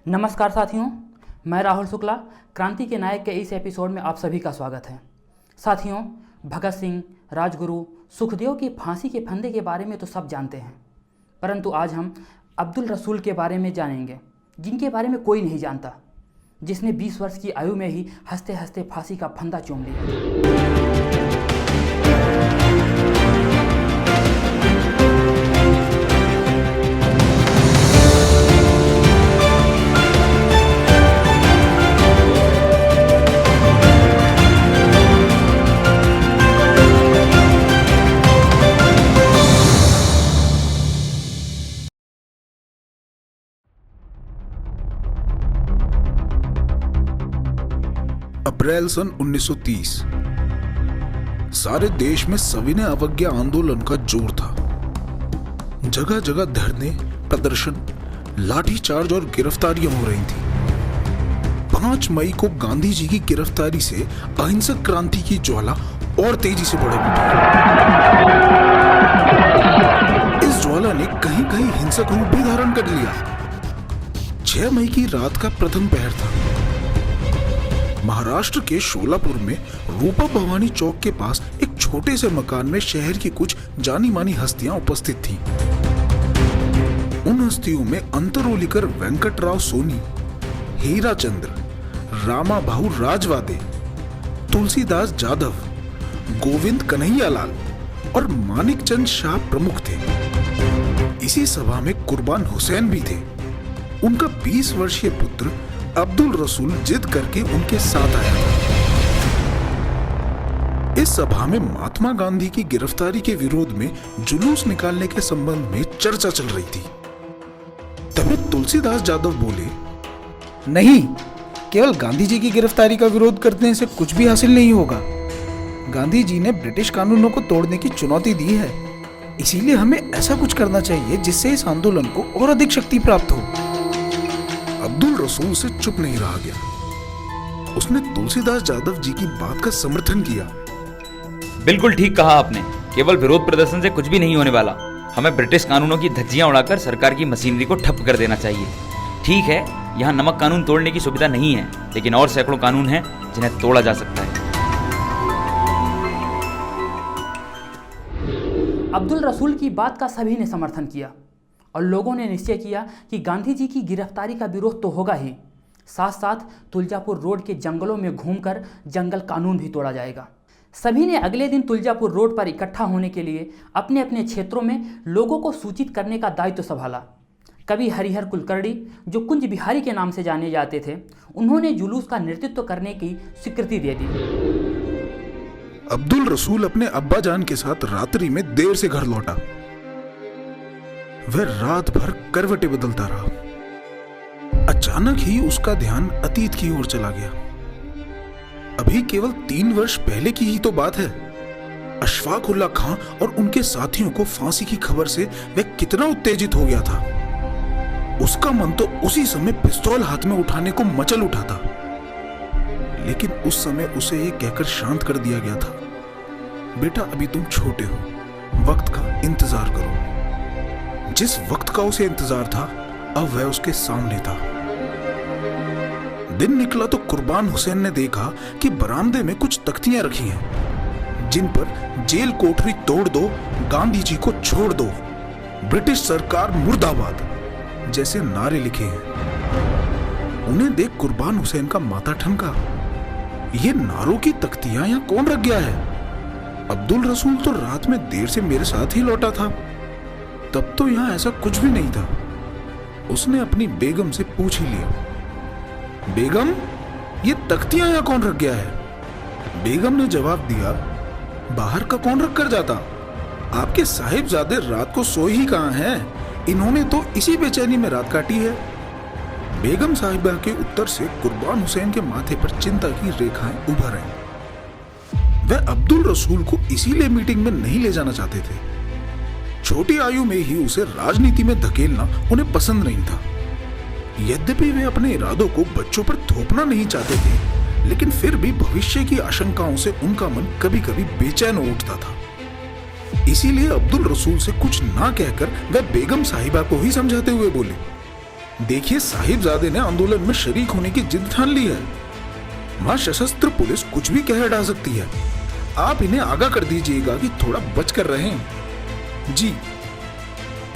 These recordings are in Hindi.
नमस्कार साथियों, मैं राहुल शुक्ला क्रांति के नायक के इस एपिसोड में आप सभी का स्वागत है। साथियों, भगत सिंह, राजगुरु, सुखदेव की फांसी के फंदे के बारे में तो सब जानते हैं, परंतु आज हम अब्दुल रसूल के बारे में जानेंगे, जिनके बारे में कोई नहीं जानता, जिसने 20 वर्ष की आयु में ही हंसते हंसते फांसी का फंदा चूम लिया। अप्रैल सन 1930। सारे देश में सविनय अवज्ञा आंदोलन का जोर था। जगह जगह धरने, प्रदर्शन, लाठीचार्ज और गिरफ्तारियां हो रही थी। 5 मई को गांधी जी की गिरफ्तारी से अहिंसक क्रांति की ज्वाला और तेजी से भड़क उठी। इस ज्वाला ने कहीं कहीं हिंसक रूप भी धारण कर लिया। 6 मई की रात का प्रथम पहर था। महाराष्ट्र के शोलापुर में रूपा भवानी चौक के पास एक छोटे से मकान में शहर की कुछ जानी मानी हस्तियां उपस्थित थीं। उन हस्तियों में अंतरोलीकर वेंकटराव सोनी, हीरा चंद्र, रामा भाऊ राजवादे, तुलसीदास जाधव, गोविंद कन्हैयालाल और मानिक चंद शाह प्रमुख थे। इसी सभा में कुर्बान हुसैन भी थे। उनका 20 वर्षीय पुत्र अब्दुल रसूल जिद करके उनके साथ आया था। इस सभा में महात्मा गांधी की गिरफ्तारी के विरोध में जुलूस निकालने के संबंध में चर्चा चल रही थी। तभी तुलसीदास जाधव बोले, नहीं, केवल गांधी जी की गिरफ्तारी का विरोध करने से कुछ भी हासिल नहीं होगा। गांधी जी ने ब्रिटिश कानूनों को तोड़ने की चुनौती दी है, इसीलिए हमें ऐसा कुछ करना चाहिए जिससे इस आंदोलन को और अधिक शक्ति प्राप्त हो। अब्दुल रसूल से चुप नहीं रहा गया। उसने तुलसीदास जाधव जी की बात का समर्थन किया। बिल्कुल ठीक कहा आपने। केवल विरोध प्रदर्शन से कुछ भी नहीं होने वाला। हमें ब्रिटिश कानूनों की धज्जियां उड़ाकर सरकार की मशीनरी को ठप कर देना चाहिए। ठीक है, यहाँ नमक कानून तोड़ने की सुविधा नहीं है, लेकिन और सैकड़ों कानून हैं जिन्हें तोड़ा जा सकता है। अब्दुल रसूल की बात का सभी ने समर्थन किया और लोगों ने निश्चय किया कि गांधी जी की गिरफ्तारी का विरोध तो होगा ही, साथ साथ तुलजापुर रोड के जंगलों में घूमकर जंगल कानून भी तोड़ा जाएगा। सभी ने अगले दिन तुलजापुर रोड पर इकट्ठा होने के लिए अपने अपने क्षेत्रों में लोगों को सूचित करने का दायित्व संभाला। कवि हरिहर कुलकर्णी, जो कुंज बिहारी के नाम से जाने जाते थे, उन्होंने जुलूस का नेतृत्व करने की स्वीकृति दे दी। अब्दुल रसूल अपने अब्बा जान के साथ रात्रि में देर से घर लौटा। वह रात भर करवटें बदलता रहा। अचानक ही उसका ध्यान अतीत की ओर चला गया। अभी केवल 3 वर्ष पहले की ही तो बात है। अशफाक उल्लाह खां और उनके साथियों को फांसी की खबर से वह कितना उत्तेजित हो गया था। उसका मन तो उसी समय पिस्तौल हाथ में उठाने को मचल उठा था, लेकिन उस समय उसे यह कहकर शांत कर दिया गया था, बेटा अभी तुम छोटे हो, वक्त का इंतजार करो। जिस वक्त का उसे इंतजार था, अब वह उसके सामने था। दिन निकला तो कुर्बान हुसैन ने देखा कि बरामदे में कुछ तख्तियां रखी हैं, जिन पर जेल कोठरी तोड़ दो, गांधी जी को छोड़ दो, ब्रिटिश सरकार मुर्दाबाद जैसे नारे लिखे हैं। उन्हें देख कुर्बान हुसैन का माथा ठनका। ये नारों की तख्तियां यहां कौन रख गया है? अब्दुल रसूल तो रात में देर से मेरे साथ ही लौटा था, तब तो यहां ऐसा कुछ भी नहीं था। उसने अपनी बेगम से पूछ ही लिया, बेगम ये तख्तियां यहां कौन रख गया है? बेगम ने जवाब दिया, बाहर का कौन रख कर जाता? आपके साहिबजादे रात को सोए ही कहां हैं? इन्होंने तो इसी बेचैनी में रात काटी है। बेगम साहिबा के उत्तर से कुर्बान हुसैन के माथे पर चिंता की रेखाएं उभर आईं। वह अब्दुल रसूल को इसीलिए मीटिंग में नहीं ले जाना चाहते थे। छोटी आयु में ही उसे राजनीति में धकेलना उन्हें पसंद नहीं था। यद्यपि वे अपने इरादों को बच्चों पर थोपना नहीं चाहते थे, लेकिन फिर भी भविष्य की आशंकाओं से उनका मन कभी कभी बेचैन हो उठता था। इसीलिए अब्दुल रसूल से कुछ ना कहकर वह बेगम साहिबा को ही समझाते हुए बोले, देखिए, साहिबजादे ने आंदोलन में शरीक होने की जिद ठान ली है। वहां सशस्त्र पुलिस कुछ भी कह डाल सकती है। आप इन्हें आगाह कर दीजिएगा कि थोड़ा बच कर रहें। जी।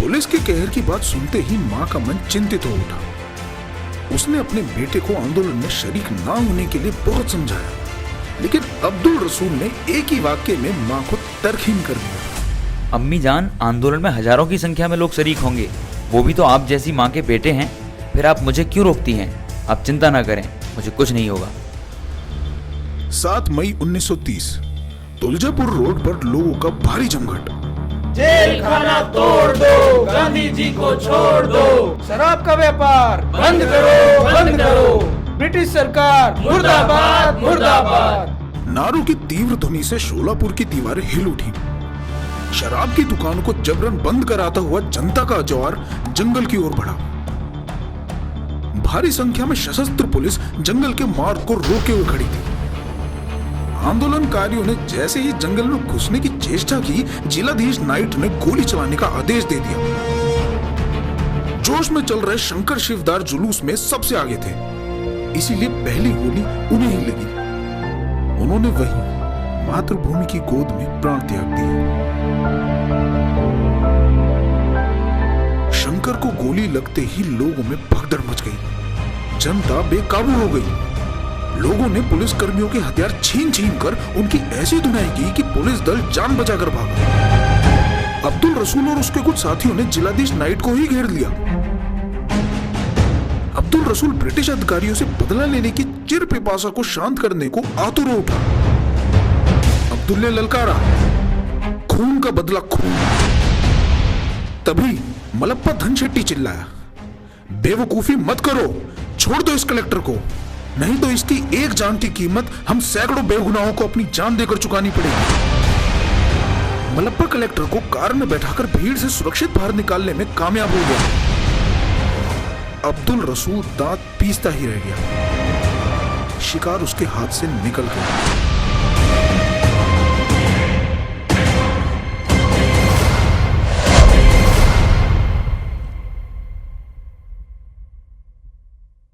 पुलिस के कहर की बात सुनते ही मां का मन चिंतित हो उठा। उसने अपने बेटे को आंदोलन में शरीक ना होने के लिए बहुत समझाया, लेकिन अब्दुल रसूल ने एक ही वाक्य में मां को तर्कहीन कर दिया। अम्मी जान, आंदोलन में हजारों की संख्या में लोग शरीक होंगे, वो भी तो आप जैसी माँ के बेटे हैं। फिर आप मुझे क्यों रोकती हैं? आप चिंता ना करें, मुझे कुछ नहीं होगा। 7 मई 1930 तुलजापुर रोड पर लोगों का भारी जमघट। जेल खाना तोड़ दो, गांधी जी को छोड़ दो, शराब का व्यापार बंद करो, बंद करो, ब्रिटिश सरकार मुर्दाबाद, मुर्दाबाद। नारों की तीव्र ध्वनि से शोलापुर की दीवारें हिल उठी। शराब की दुकानों को जबरन बंद कराता हुआ जनता का ज्वार जंगल की ओर बढ़ा। भारी संख्या में सशस्त्र पुलिस जंगल के मार्ग को रोके हुए खड़ी थी। आंदोलनकारियों ने जैसे ही जंगल में घुसने की चेष्टा की, जिलाधीश नाइट ने गोली चलाने का आदेश दे दिया। जोश में चल रहे शंकर शिवदार जुलूस में सबसे आगे थे, इसीलिए पहली गोली उन्हें ही लगी। उन्होंने वहीं मातृभूमि की गोद में प्राण त्याग दिए। शंकर को गोली लगते ही लोगों में भगदड़ मच गई। जनता बेकाबू हो गई। लोगों ने पुलिस कर्मियों के हथियार छीन छीन कर उनकी ऐसी धुनाई की कि पुलिस दल जान बचाकर भागा। अब्दुल रसूल और उसके कुछ साथियों ने जिलाधीश नाइट को ही घेर लिया। अब्दुल रसूल ब्रिटिश अधिकारियों से बदला लेने की चिर पिपासा को शांत करने को आतुर हो उठा। अब्दुल ने ललकारा, खून का बदला खून। तभी मलप्पा धनशेट्टी चिल्लाया, बेवकूफी मत करो, छोड़ दो इस कलेक्टर को, नहीं तो इसकी एक जान की कीमत हम सैकड़ों बेगुनाहों को अपनी जान देकर चुकानी पड़ेगी। मलप्पा कलेक्टर को कार में बैठाकर भीड़ से सुरक्षित बाहर निकालने में कामयाब हो गया। अब्दुल रसूल दांत पीसता ही रह गया। शिकार उसके हाथ से निकल गया।